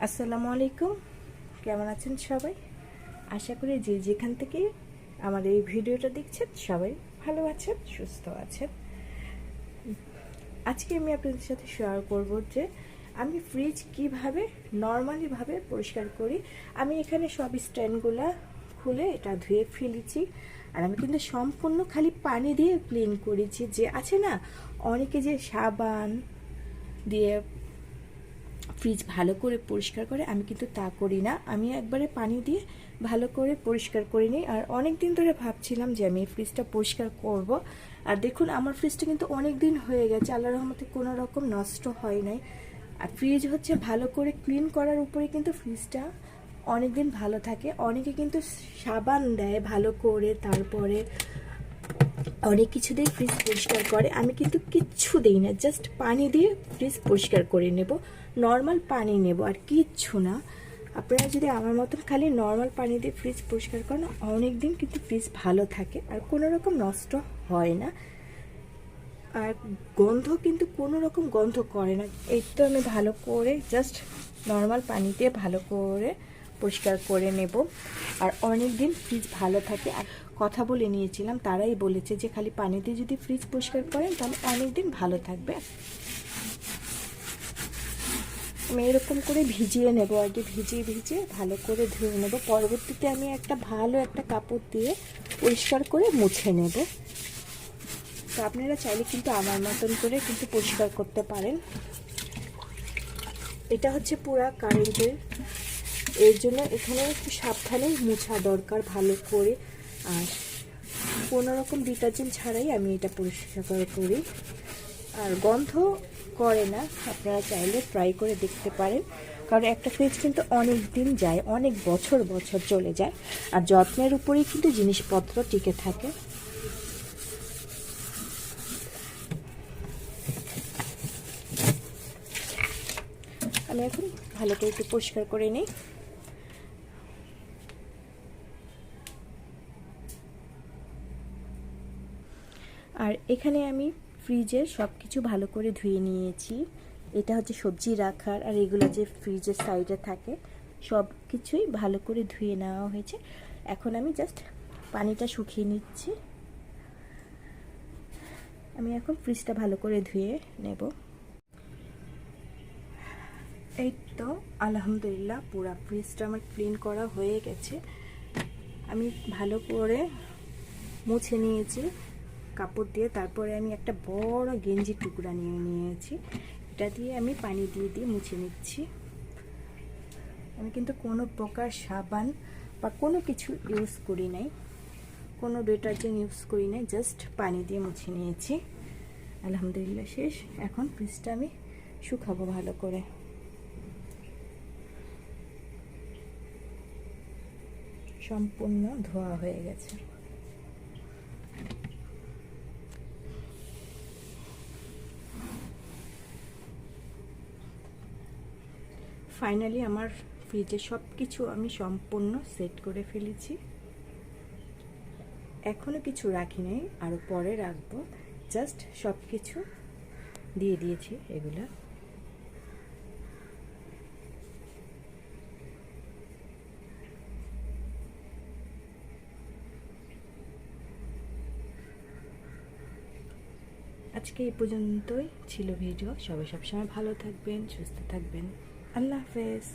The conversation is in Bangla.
আসসালামু আলাইকুম, কেমন আছেন সবাই? আশা করি যে যেখান থেকে আমার এই ভিডিওটা দেখছেন সবাই ভালো আছেন, সুস্থ আছেন। আজকে আমি আপনাদের সাথে শেয়ার করব যে আমি ফ্রিজ কিভাবে নর্মালিভাবে পরিষ্কার করি। আমি এখানে সব স্ট্যান্ডগুলো খুলে এটা ধুয়ে ফেলেছি, আর আমি কিন্তু সম্পূর্ণ খালি পানি দিয়ে ক্লিন করেছি। যে আছে না, অনেকে যে সাবান দিয়ে ফ্রিজ ভালো করে পরিষ্কার করে, আমি কিন্তু তা করি না। আমি একবারে পানি দিয়ে ভালো করে পরিষ্কার করে নিই। আর অনেক দিন ধরে ভাবছিলাম যে আমি এই ফ্রিজটা পরিষ্কার করব। আর দেখুন, আমার ফ্রিজটা কিন্তু অনেক দিন হয়ে গেছে, আল্লাহর রহমতে কোনো রকম নষ্ট হয় নাই। আর ফ্রিজ হচ্ছে ভালো করে ক্লিন করার উপরে কিন্তু ফ্রিজটা অনেক দিন ভালো থাকে। অনেকে কিন্তু সাবান দেয় ভালো করে, তারপরে অনেক কিছু দিয়ে ফ্রিজ পরিষ্কার করে। আমি কিন্তু কিচ্ছু দিই না, জাস্ট পানি দিয়ে ফ্রিজ পরিষ্কার করে নেব। নর্মাল পানি নেব আর কিচ্ছু না। আপনারা যদি আমার মতন খালি নর্মাল পানি দিয়ে ফ্রিজ পরিষ্কার করেন, অনেক দিন কিন্তু ফ্রিজ ভালো থাকে আর কোনো রকম নষ্ট হয় না। আর গন্ধ কিন্তু কোনো রকম গন্ধ করে না। এই তো আমি ভালো করে জাস্ট নর্মাল পানি দিয়ে ভালো করে পরিষ্কার করে নেব। আর অনেক দিন ফ্রিজ ভালো থাকে। আর কথা বলে নিয়েছিলাম, তারাই বলেছে যে খালি পানি দিয়ে যদি ফ্রিজ পরিষ্কার করেন তাহলে অনেক দিন ভালো থাকবে। আমি এরকম করে ভিজিয়ে নেব, আগে ভিজিয়ে ভিজিয়ে ভালো করে ধুয়ে নেব। পরবর্তীতে আমি ভালো একটা কাপড় দিয়ে পরিষ্কার করে মুছে নেব। তো আপনারা চাইলে কিন্তু আমার মতন করে কিন্তু পরিষ্কার করতে পারেন। এটা হচ্ছে পুরা কারেন্টের, এর জন্য এখানে একটু সাবধানে মোছা দরকার ভালো করে। আর কোনো রকম ডিটারজেন্ট ছাড়াই আমি এটা পরিষ্কার করি, আর গন্ধ করে না। আপনারা চাইলে ট্রাই করে দেখতে পারেন, কারণ একটা ফ্রিজ কিন্তু অনেক দিন যায়, অনেক বছর বছর চলে যায়। আর যত্নের উপরেই কিন্তু জিনিসপত্র টিকে থাকে। আমি এখন ভালো করে একটু পরিষ্কার করে নিই। আর এখানে আমি ফ্রিজের সব কিছু ভালো করে ধুয়ে নিয়েছি। এটা হচ্ছে সবজি রাখার, আর এগুলো যে ফ্রিজের সাইডে থাকে সব কিছুই ভালো করে ধুয়ে নেওয়া হয়েছে। এখন আমি জাস্ট পানিটা শুকিয়ে নিচ্ছি। আমি এখন ফ্রিজটা ভালো করে ধুয়ে নেব। এই তো আলহামদুলিল্লাহ পুরো ফ্রিজটা আমার ক্লিন করা হয়ে গেছে। আমি ভালো করে মুছে নিয়েছি কাপড় দিয়ে। তারপরে আমি একটা বড় গেঞ্জির টুকরা নিয়ে নিয়েছি, এটা দিয়ে আমি পানি দিয়ে দিয়ে মুছে নিচ্ছি। আমি কিন্তু কোনো প্রকার সাবান বা কোনো কিছু ইউজ করি নাই, কোনো ডিটারজেন্ট ইউজ করি নাই, জাস্ট পানি দিয়ে মুছে নিয়েছি। আলহামদুলিল্লাহ শেষ। এখন ফ্রিজটা আমি শুকাবো ভালো করে। সম্পূর্ণ ধোয়া হয়ে গেছে। ফাইনালি আমার ফ্রিজে সব কিছু আমি সম্পূর্ণ সেট করে ফেলেছি। এখনও কিছু রাখি নাই, আরও পরে রাখবো। জাস্ট সব কিছু দিয়ে দিয়েছি এগুলা। আজকে এই পর্যন্তই ছিল ভিডিও। সবাই সবসময় ভালো থাকবেন, সুস্থ থাকবেন। আল্লাহ হাফেজ।